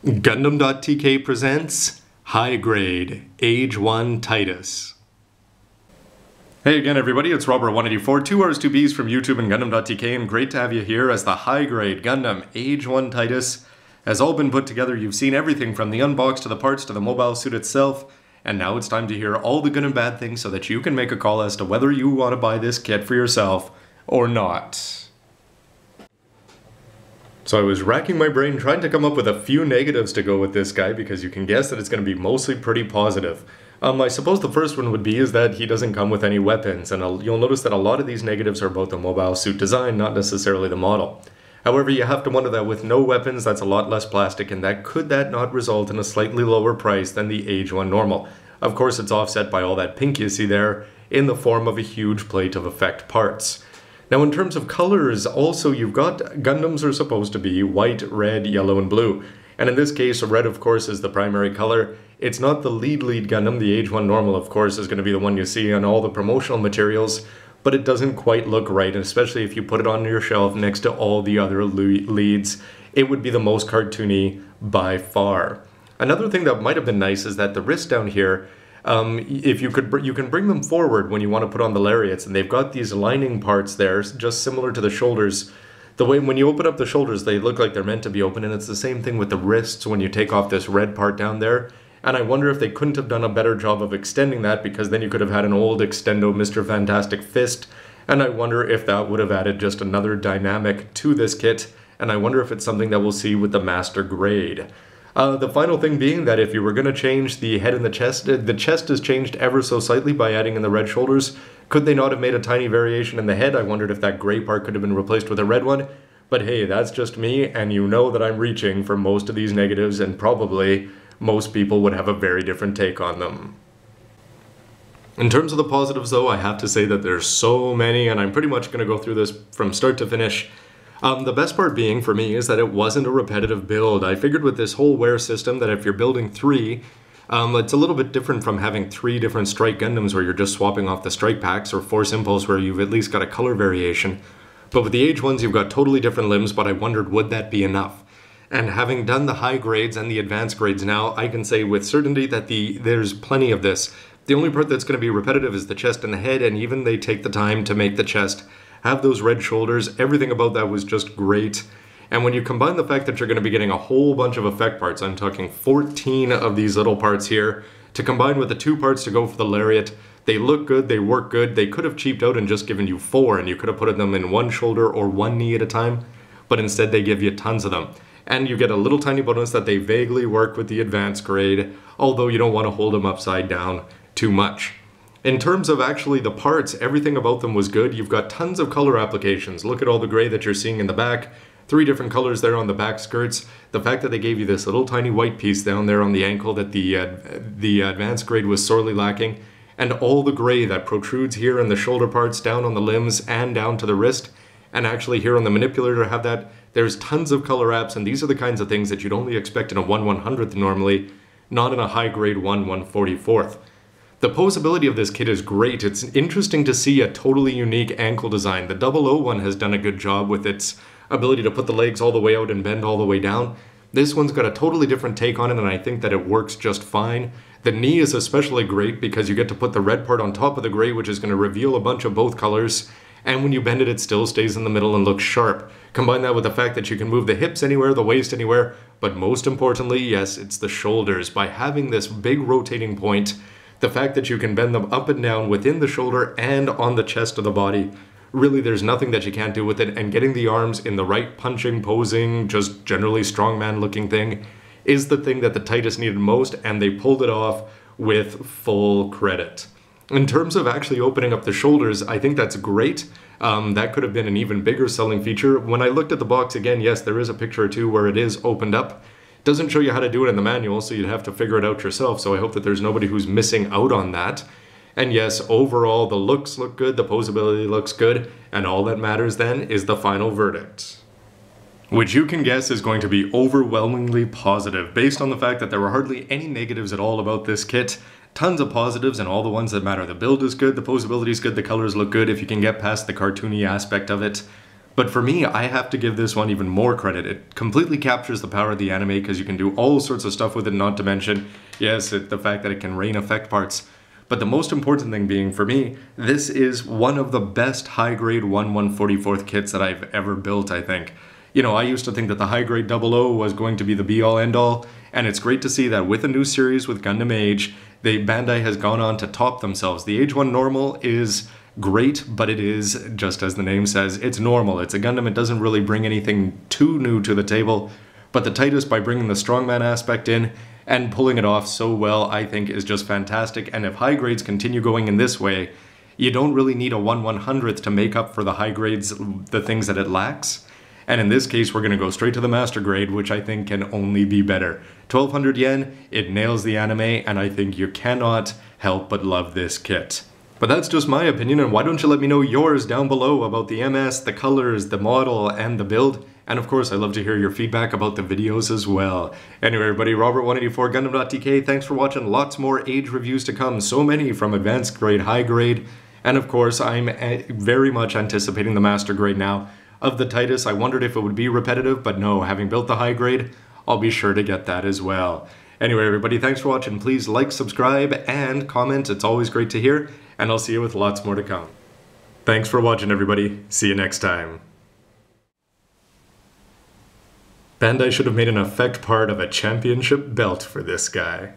Gundam.tk presents High Grade AGE-1 Titus. Hey again everybody, it's Robert184, 2Rs2Bs from YouTube and Gundam.tk, and great to have you here as the High Grade Gundam AGE-1 Titus has all been put together. You've seen everything from the unbox to the parts to the mobile suit itself, and now it's time to hear all the good and bad things so that you can make a call as to whether you want to buy this kit for yourself or not. So I was racking my brain trying to come up with a few negatives to go with this guy, because you can guess that it's going to be mostly pretty positive. I suppose the first one would be is that he doesn't come with any weapons, and you'll notice that a lot of these negatives are about the mobile suit design, not necessarily the model. However, you have to wonder that with no weapons, that's a lot less plastic, and could that not result in a slightly lower price than the AGE-1 normal? Of course, it's offset by all that pink you see there in the form of a huge plate of effect parts. Now in terms of colors, also you've got Gundams are supposed to be white, red, yellow, and blue. And in this case, red of course is the primary color. It's not the lead Gundam. The AGE-1 normal of course is going to be the one you see on all the promotional materials, but it doesn't quite look right, and especially if you put it on your shelf next to all the other leads, it would be the most cartoony by far. Another thing that might have been nice is that the wrist down here, if you can bring them forward when you want to put on the lariats, and they've got these lining parts there, just similar to the shoulders. The way when you open up the shoulders, they look like they're meant to be open, and it's the same thing with the wrists when you take off this red part down there. And I wonder if they couldn't have done a better job of extending that, because then you could have had an old extendo Mr. Fantastic fist, and I wonder if that would have added just another dynamic to this kit, and I wonder if it's something that we'll see with the Master Grade. The final thing being that if you were going to change the head and the chest is changed ever so slightly by adding in the red shoulders. Could they not have made a tiny variation in the head? I wondered if that gray part could have been replaced with a red one. But hey, that's just me, and you know that I'm reaching for most of these negatives, and probably most people would have a very different take on them. In terms of the positives though, I have to say that there's so many, and I'm pretty much going to go through this from start to finish. The best part being for me is that it wasn't a repetitive build. I figured with this whole wear system that if you're building three, it's a little bit different from having three different Strike Gundams where you're just swapping off the strike packs, or Force Impulse where you've at least got a color variation. But with the AGE-1s you've got totally different limbs, but I wondered would that be enough? And having done the high grades and the advanced grades now, I can say with certainty that there's plenty of this. The only part that's going to be repetitive is the chest and the head, and even they take the time to make the chest have those red shoulders. Everything about that was just great. And when you combine the fact that you're going to be getting a whole bunch of effect parts, I'm talking 14 of these little parts here, to combine with the 2 parts to go for the lariat, they look good, they work good. They could have cheaped out and just given you 4, and you could have put them in one shoulder or one knee at a time, but instead they give you tons of them. And you get a little tiny bonus that they vaguely work with the advanced grade, although you don't want to hold them upside down too much. In terms of actually the parts, everything about them was good. You've got tons of color applications. Look at all the gray that you're seeing in the back. 3 different colors there on the back skirts. The fact that they gave you this little tiny white piece down there on the ankle that the advanced grade was sorely lacking. And all the gray that protrudes here in the shoulder parts, down on the limbs, and down to the wrist. And actually here on the manipulator have that. There's tons of color apps, and these are the kinds of things that you'd only expect in a 1/100th normally, not in a high grade 1/144th. The posability of this kit is great. It's interesting to see a totally unique ankle design. The 001 has done a good job with its ability to put the legs all the way out and bend all the way down. This one's got a totally different take on it, and I think that it works just fine. The knee is especially great because you get to put the red part on top of the gray, which is going to reveal a bunch of both colors. And when you bend it, it still stays in the middle and looks sharp. Combine that with the fact that you can move the hips anywhere, the waist anywhere, but most importantly, yes, it's the shoulders. By having this big rotating point, the fact that you can bend them up and down within the shoulder and on the chest of the body, really there's nothing that you can't do with it, and getting the arms in the right punching, posing, just generally strongman looking thing is the thing that the Titus needed most, and they pulled it off with full credit. In terms of actually opening up the shoulders, I think that's great. That could have been an even bigger selling feature. When I looked at the box again, yes, there is a picture or two where it is opened up. Doesn't show you how to do it in the manual, so you'd have to figure it out yourself, so I hope that there's nobody who's missing out on that. And yes, overall the looks look good, the posability looks good, and all that matters then is the final verdict, which you can guess is going to be overwhelmingly positive, based on the fact that there were hardly any negatives at all about this kit. Tons of positives, and all the ones that matter. The build is good, the posability is good, the colors look good if you can get past the cartoony aspect of it. But for me, I have to give this one even more credit. It completely captures the power of the anime because you can do all sorts of stuff with it, not to mention, yes, the fact that it can rain effect parts. But the most important thing being, for me, this is one of the best high-grade 1/144th kits that I've ever built, I think. You know, I used to think that the high-grade 00 was going to be the be-all, end-all, and it's great to see that with a new series with Gundam Age, Bandai has gone on to top themselves. The AGE-1 normal is great, but it is, just as the name says, it's normal. It's a Gundam, it doesn't really bring anything too new to the table, but the Titus, by bringing the strongman aspect in and pulling it off so well, I think is just fantastic, and if high grades continue going in this way, you don't really need a 1/100th to make up for the high grades, the things that it lacks. And in this case, we're going to go straight to the master grade, which I think can only be better. 1200 yen, it nails the anime, and I think you cannot help but love this kit. But that's just my opinion, and why don't you let me know yours down below about the MS, the colors, the model, and the build. And of course, I'd love to hear your feedback about the videos as well. Anyway, everybody, Robert184, gundam.tk, thanks for watching. Lots more Age reviews to come, so many from advanced grade, high grade, and of course, I'm very much anticipating the master grade now. Of the Titus, I wondered if it would be repetitive, but no, having built the high grade, I'll be sure to get that as well. Anyway, everybody, thanks for watching. Please like, subscribe, and comment. It's always great to hear, and I'll see you with lots more to come. Thanks for watching, everybody. See you next time. Bandai should have made an effect part of a championship belt for this guy.